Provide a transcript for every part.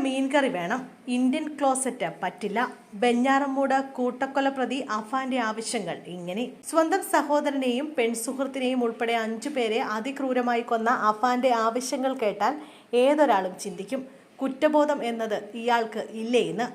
മീൻകറി വേണം, Indian closet പറ്റില്ല. ബെഞ്ഞാറമ്മൂട് കൂട്ടക്കൊല പ്രതി അഫാന്റെ ആവശ്യങ്ങൾ ഇങ്ങനെ. സ്വന്തം സഹോദരനെയും പെൺസുഹൃത്തിനെയും ഉൾപ്പെടെ 5 പേരെ അതിക്രൂരമായി കൊന്ന അഫാന്റെ ആവശ്യങ്ങൾ കേട്ടാൽ ഏതൊരാളും ചിന്തിക്കും, കുറ്റബോധം എന്നത് ഇയാൾക്ക് ഇല്ലേ എന്ന്.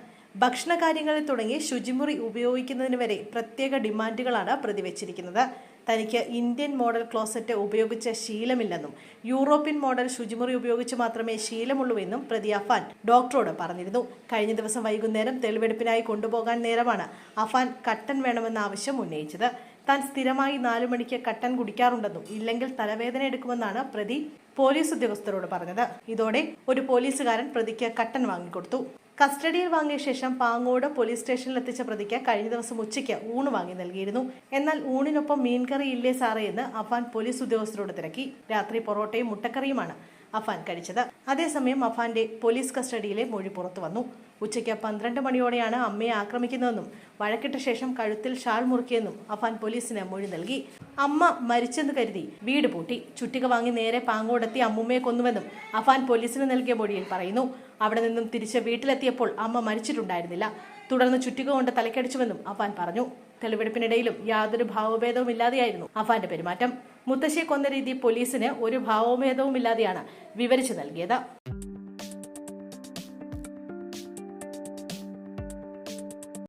ഭക്ഷണകാര്യങ്ങളിൽ തുടങ്ങി ശുചിമുറി ഉപയോഗിക്കുന്നതിന് വരെ പ്രത്യേക ഡിമാൻഡുകളാണ് പ്രതി വച്ചിരിക്കുന്നത്. തനിക്ക് ഇന്ത്യൻ മോഡൽ ക്ലോസറ്റ് ഉപയോഗിച്ച ശീലമില്ലെന്നും യൂറോപ്യൻ മോഡൽ ശുചിമുറി ഉപയോഗിച്ച് മാത്രമേ ശീലമുള്ളൂവെന്നും പ്രതി അഫാൻ ഡോക്ടറോട് പറഞ്ഞിരുന്നു. കഴിഞ്ഞ ദിവസം വൈകുന്നേരം തെളിവെടുപ്പിനായി കൊണ്ടുപോകാൻ നേരമാണ് അഫാൻ കട്ടൻ വേണമെന്ന ആവശ്യം ഉന്നയിച്ചത്. താൻ സ്ഥിരമായി 4 മണിക്ക് കട്ടൻ കുടിക്കാറുണ്ടെന്നും ഇല്ലെങ്കിൽ തലവേദന എടുക്കുമെന്നാണ് പ്രതി പോലീസ് ഉദ്യോഗസ്ഥരോട് പറഞ്ഞത്. ഇതോടെ ഒരു പോലീസുകാരൻ പ്രതിക്ക് കട്ടൻ വാങ്ങിക്കൊടുത്തു. കസ്റ്റഡിയിൽ വാങ്ങിയ ശേഷം പാങ്ങോട് പോലീസ് സ്റ്റേഷനിൽ എത്തിച്ച പ്രതിക്ക് കഴിഞ്ഞ ദിവസം ഉച്ചയ്ക്ക് ഊണ് വാങ്ങി നൽകിയിരുന്നു. എന്നാൽ ഊണിനൊപ്പം മീൻകറി ഇല്ലേ സാറേ എന്ന് അഫാൻ പോലീസ് ഉദ്യോഗസ്ഥരോട് തിരക്കി. രാത്രി പൊറോട്ടയും മുട്ടക്കറിയുമാണ് അഫാൻ കഴിച്ചത്. അതേസമയം അഫാന്റെ പോലീസ് കസ്റ്റഡിയിലെ മൊഴി പുറത്തു വന്നു. ഉച്ചയ്ക്ക് 12 മണിയോടെയാണ് അമ്മയെ ആക്രമിക്കുന്നതെന്നും വഴക്കിട്ട ശേഷം കഴുത്തിൽ ഷാൾ മുറുക്കിയെന്നും അഫാൻ പോലീസിന് മൊഴി നൽകി. അമ്മ മരിച്ചെന്ന് കരുതി വീട് പൂട്ടി, ചുറ്റിക വാങ്ങി നേരെ പാങ്ങോടെത്തി അമ്മുമ്മയെ കൊന്നുവെന്നും അഫാൻ പോലീസിന് നൽകിയ മൊഴിയിൽ പറയുന്നു. അവിടെ നിന്നും തിരിച്ച് വീട്ടിലെത്തിയപ്പോൾ അമ്മ മരിച്ചിട്ടുണ്ടായിരുന്നില്ല. തുടർന്ന് ചുറ്റിക കൊണ്ട് തലക്കടിച്ചുവെന്നും അഫാൻ പറഞ്ഞു. തെളിവെടുപ്പിനിടയിലും യാതൊരു ഭാവഭേദവും ഇല്ലാതെയായിരുന്നു അഫാന്റെ പെരുമാറ്റം. മുത്തശ്ശിയെ കൊന്ന രീതി പോലീസിന് ഒരു ഭാവഭേദവും ഇല്ലാതെയാണ് വിവരിച്ചു നൽകിയത്.